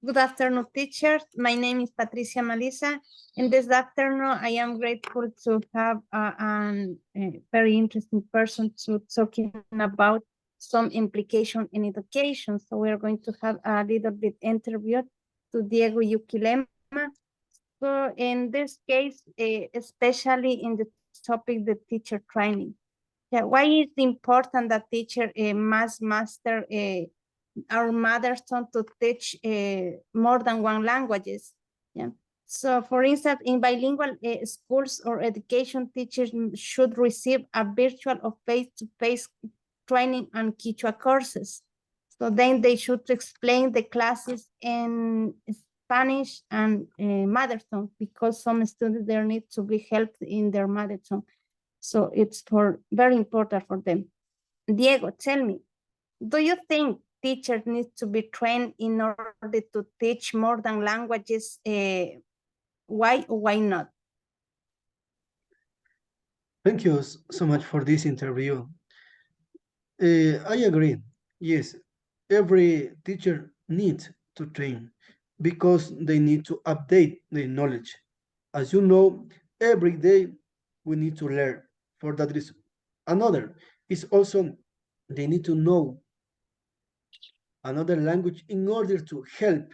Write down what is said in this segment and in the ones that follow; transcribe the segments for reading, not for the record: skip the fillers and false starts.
Good afternoon, teachers. My name is Patricia Malisa, and this afternoon I am grateful to have a very interesting person to talking about some implication in education. So we are going to have a little bit interview to Diego Yukilema. So in this case, especially in the topic, the teacher training. Yeah, why is it important that teacher must master our mother tongue to teach more than one languages? Yeah. So, for instance, in bilingual schools or education, teachers should receive a virtual or face-to-face training on Quechua courses. So then they should explain the classes in Spanish and mother tongue because some students there need to be helped in their mother tongue. So it's very important for them. Diego, tell me, do you think teachers need to be trained in order to teach more than languages? Why or why not? Thank you so much for this interview. I agree. Yes, every teacher needs to train because they need to update their knowledge. As you know, every day we need to learn. For that reason, another is also they need to know another language in order to help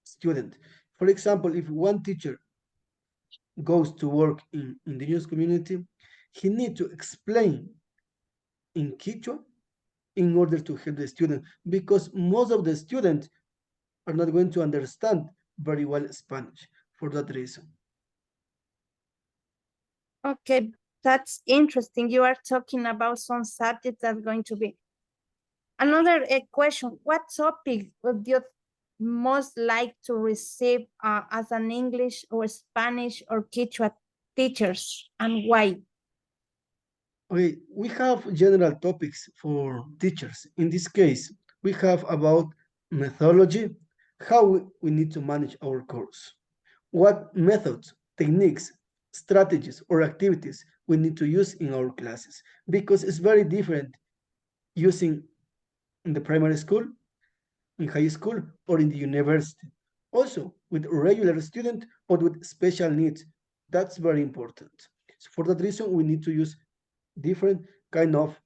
student. For example, if one teacher goes to work in indigenous community, he need to explain in Quechua in order to help the student because most of the students are not going to understand very well Spanish for that reason. Okay, that's interesting. You are talking about some subjects that's going to be. Another question, what topic would you most like to receive as an English or Spanish or Quechua teachers, and why? Okay, we have general topics for teachers. In this case, we have about methodology, how we need to manage our course, what methods, techniques, strategies, or activities we need to use in our classes, because it's very different using in the primary school, in high school, or in the university. Also, with regular student or with special needs, that's very important. So for that reason, we need to use different kind of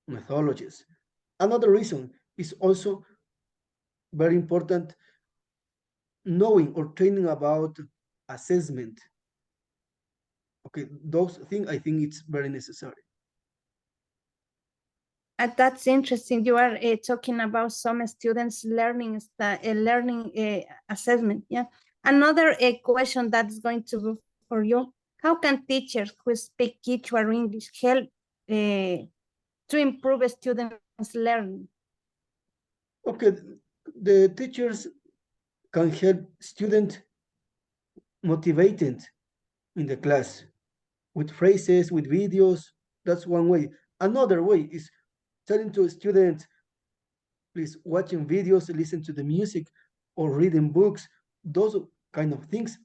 methodologies. Another reason is also very important knowing or training about assessment. Okay, those things I think it's very necessary. That's interesting. You are talking about some students learning assessment. Yeah. Another question that's going to be for you: how can teachers who speak Quechua or English help to improve students' learning? Okay, the teachers can help student motivated in the class with phrases, with videos. That's one way. Another way is telling to a student, please watching videos, listen to the music, or reading books. Those kind of things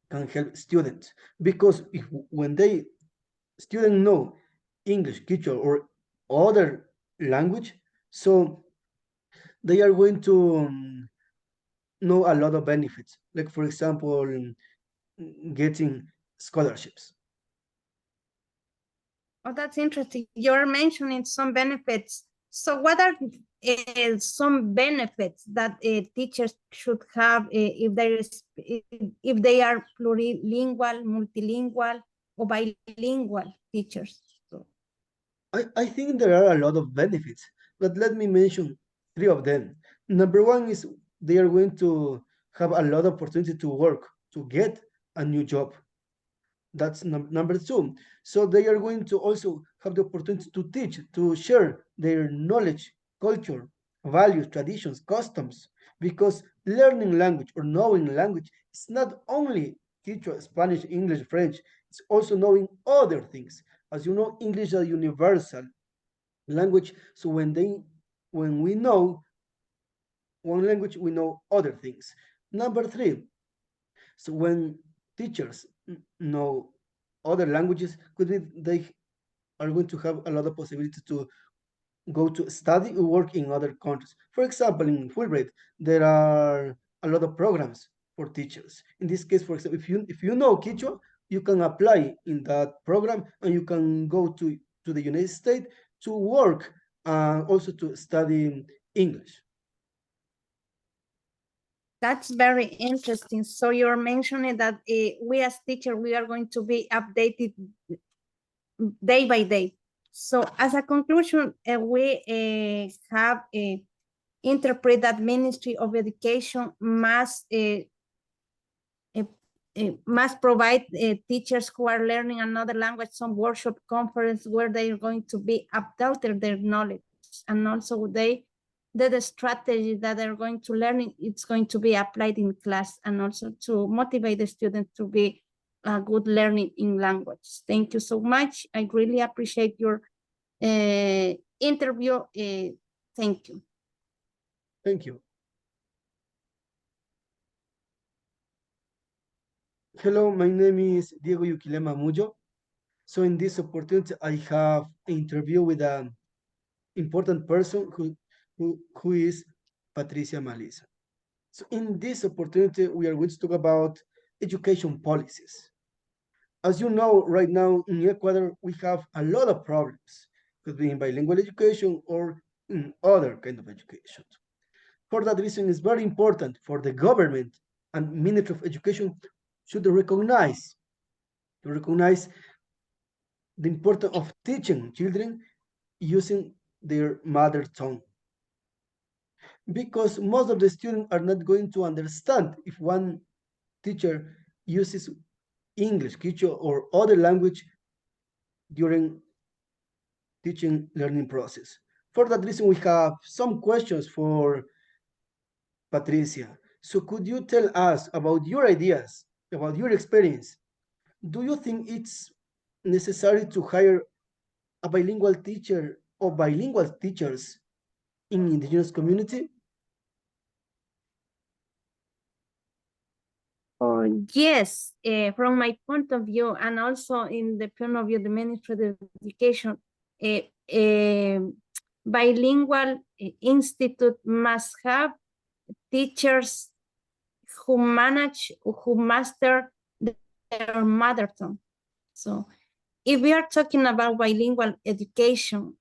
can help students because if when they students know English, Quechua, or other language, so they are going to know a lot of benefits. Like for example, getting scholarships. Oh, that's interesting. You're mentioning some benefits. So, what are some benefits that teachers should have if they are plurilingual, multilingual, or bilingual teachers? So, I think there are a lot of benefits, but let me mention three of them. Number one is they are going to have a lot of opportunity to work, to get a new job. That's number two. So they are going to also have the opportunity to teach, to share their knowledge, culture, values, traditions, customs. Because learning language or knowing language is not only Quechua, Spanish, English, French. It's also knowing other things. As you know, English is a universal language. So when we know one language, we know other things. Number three, so when teachers know other languages, could be they are going to have a lot of possibilities to go to study or work in other countries. For example, in Fulbright, there are a lot of programs for teachers. In this case, for example, if you know Quechua, you can apply in that program and you can go to the United States to work and also to study English. That's very interesting. So you're mentioning that we as teacher, we are going to be updated day by day. So as a conclusion, we have interpret that Ministry of Education must provide teachers who are learning another language some workshop conference where they are going to be updated their knowledge, and also the strategy that they're going to learn, it's going to be applied in class, and also to motivate the students to be good learning in language. Thank you so much. I really appreciate your interview. Thank you. Thank you. Hello, my name is Diego Yuquilema Muyo. So in this opportunity, I have an interview with an important person who is Patricia Malisa. So in this opportunity, we are going to talk about education policies. As you know, right now in Ecuador, we have a lot of problems, could be in bilingual education or in other kind of education. For that reason, it's very important for the government and Ministry of Education should recognize the importance of teaching children using their mother tongue. Because most of the students are not going to understand if one teacher uses English, Quechua, or other language during teaching learning process. For that reason, we have some questions for Patricia. So could you tell us about your ideas, about your experience? Do you think it's necessary to hire a bilingual teacher or bilingual teachers in indigenous community? Oh, yes, from my point of view, and also in the point of view of the Ministry of Education, bilingual institute must have teachers who master their mother tongue. So if we are talking about bilingual education,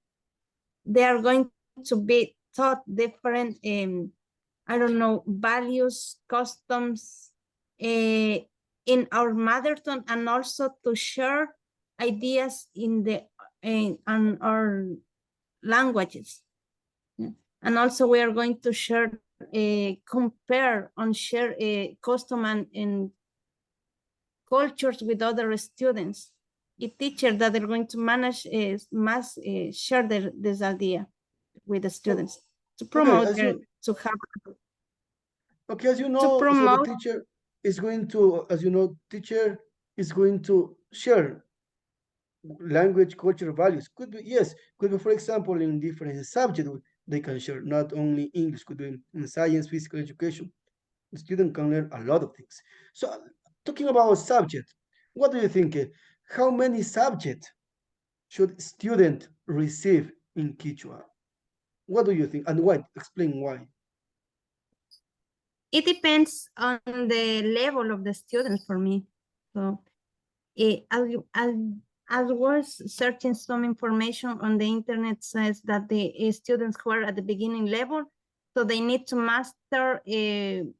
they are going to be taught different, I don't know, values, customs, in our mother tongue, and also to share ideas on our languages. And also we are going to share, compare and share custom and cultures with other students. A teacher that they're going to manage must share this idea with the students to promote to have. Okay, as you know, so the teacher is going to, teacher is going to share language, culture, values. Could be, yes, could be, for example, in different subjects, they can share, not only English, could be in science, physical education. The student can learn a lot of things. So talking about subject, what do you think? How many subjects should student receive in Quechua? What do you think and why? Explain why. It depends on the level of the student for me. So I was searching some information on the internet, says that the students who are at the beginning level, so they need to master 70%,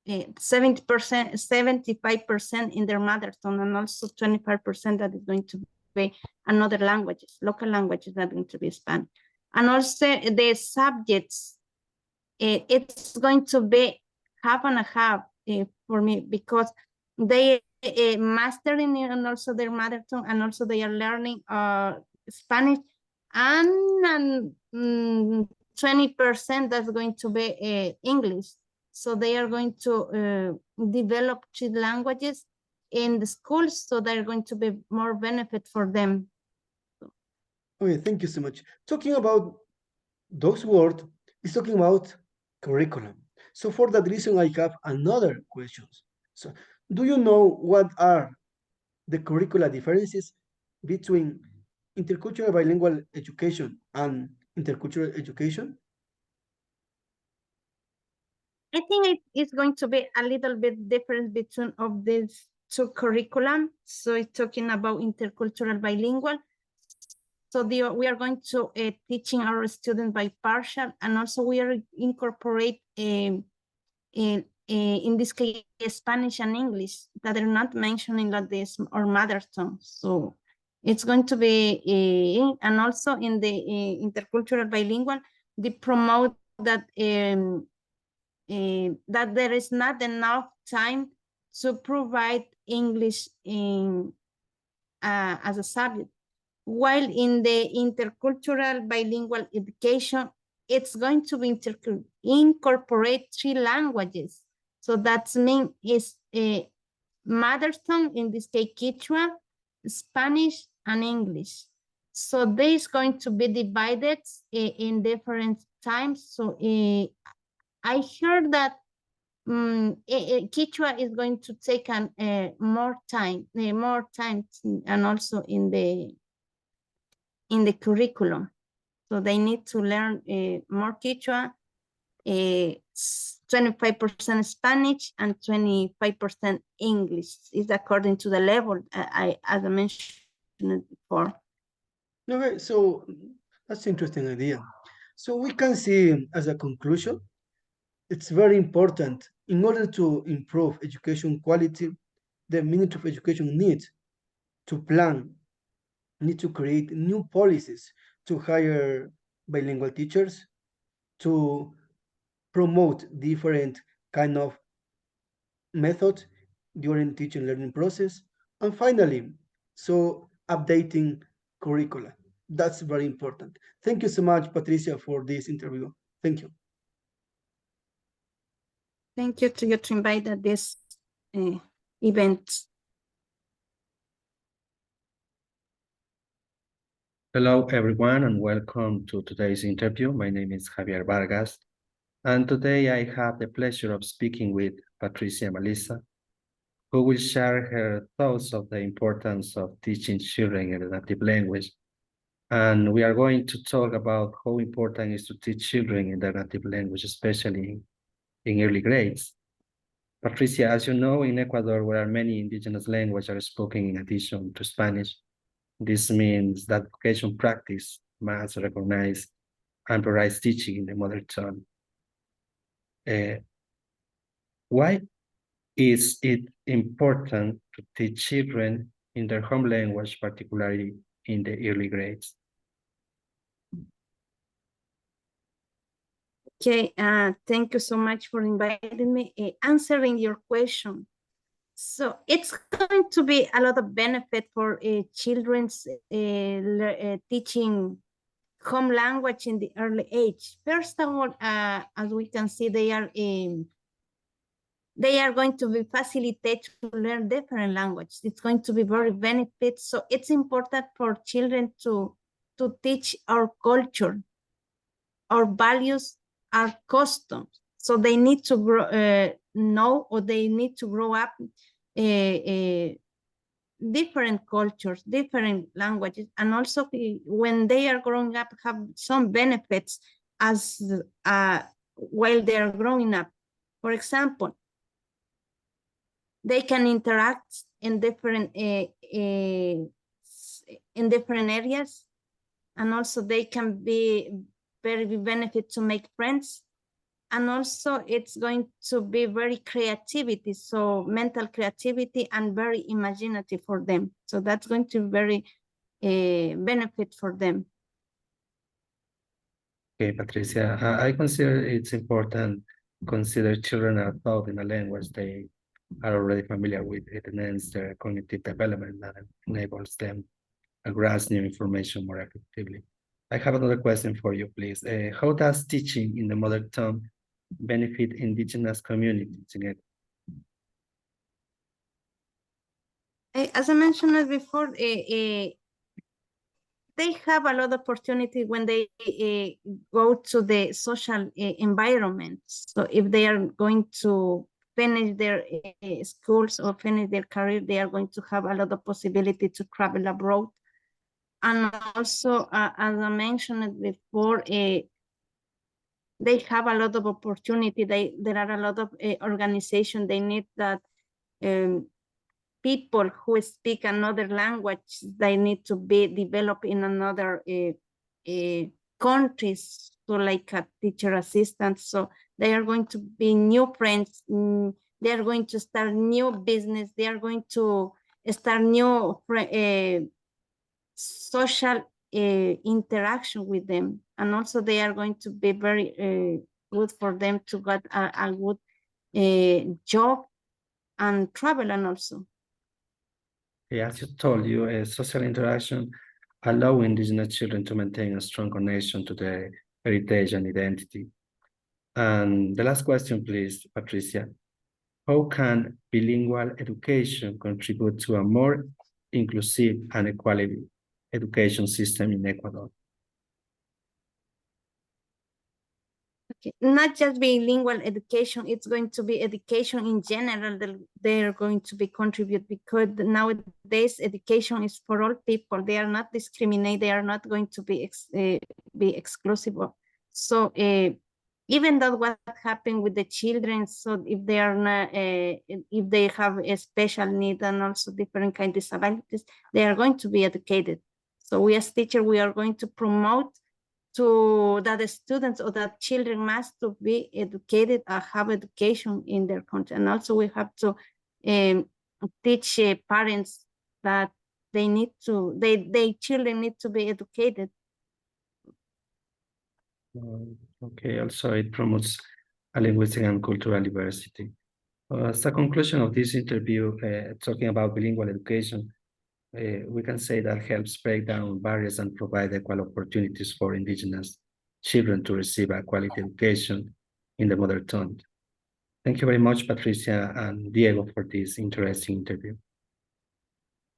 75% in their mother tongue, and also 25% that is going to be another languages, local languages that are going to be Spanish. And also the subjects, it's going to be half and a half for me, because they mastering and also their mother tongue, and also they are learning Spanish, and 20% that's going to be English. So they are going to develop two languages in the schools, so they're going to be more benefit for them. Okay, thank you so much. Talking about those words is talking about curriculum. So for that reason, I have another questions. So do you know what are the curricular differences between intercultural bilingual education and intercultural education? I think it's going to be a little bit different between of these two curriculum. So it's talking about intercultural bilingual. So we are going to teaching our students by partial, and also we are incorporate in this case Spanish and English that are not mentioned in like this or mother tongue. So it's going to be and also in the intercultural bilingual, they promote that that there is not enough time to provide English in as a subject. While in the intercultural bilingual education, it's going to be incorporate 3 languages. So that means is a mother tongue, in this case Quechua, Spanish, and English. So they is going to be divided in different times. So I heard that Quechua is going to take more time, and also in the curriculum. So they need to learn more Quechua, 25% Spanish, and 25% English. Is according to the level as I mentioned before. Okay, so that's an interesting idea. So we can see as a conclusion, it's very important in order to improve education quality, the Ministry of Education needs to plan, need to create new policies to hire bilingual teachers, to promote different kind of methods during teaching learning process, and finally, so updating curricula. That's very important. Thank you so much, Patricia, for this interview. Thank you. Thank you to you to invite at this event. Hello, everyone, and welcome to today's interview. My name is Javier Vargas, and today I have the pleasure of speaking with Patricia Malisa, who will share her thoughts of the importance of teaching children a native language. And we are going to talk about how important it is to teach children in their native language, especially in early grades. Patricia, as you know, in Ecuador, where many indigenous languages are spoken in addition to Spanish, this means that education practice must recognize and prioritize teaching in the mother tongue. Why is it important to teach children in their home language, particularly in the early grades? Okay, thank you so much for inviting me, answering your question. So it's going to be a lot of benefit for children's teaching home language in the early age. First of all, as we can see, they are going to be facilitated to learn different languages. It's going to be very benefit. So it's important for children to teach our culture, our values, our customs. So they need to know, or they need to grow up different cultures, different languages, and also when they are growing up, have some benefits as while they are growing up. For example, they can interact in different areas, and also they can be very benefit to make friends. And also it's going to be very creativity, so mental creativity and very imaginative for them. So that's going to be very benefit for them. Okay, Patricia, I consider it's important to consider children are taught in a language they are already familiar with. It enhances their cognitive development and enables them to grasp new information more effectively. I have another question for you, please. How does teaching in the mother tongue benefit indigenous communities in it? As I mentioned before, they have a lot of opportunity when they go to the social environment. So if they are going to finish their schools or finish their career, they are going to have a lot of possibility to travel abroad. And also, as I mentioned before, they have a lot of opportunity. There are a lot of organizations. They need that people who speak another language. They need to be developed in another countries. So like a teacher assistant. So they are going to be new friends. They are going to start new business. They are going to start new social interaction with them, and also they are going to be very good for them to get a good job and travel, and also. As you told you, social interaction allow indigenous children to maintain a strong connection to their heritage and identity. And the last question, please, Patricia. How can bilingual education contribute to a more inclusive and equality education system in Ecuador? Okay. Not just bilingual education, it's going to be education in general that they're going to be contribute, because nowadays education is for all people. They are not discriminated. They are not going to be exclusive. So even though what happened with the children, so if they are not, if they have a special need and also different kind of disabilities, they are going to be educated. So we as teachers, we are going to promote to that the students or that children must to be educated or have education in their country. And also we have to teach parents that they need to, they children need to be educated. Okay, also it promotes a linguistic and cultural diversity. As a conclusion of this interview, talking about bilingual education, we can say that helps break down barriers and provide equal opportunities for indigenous children to receive a quality education in the mother tongue. Thank you very much, Patricia and Diego, for this interesting interview.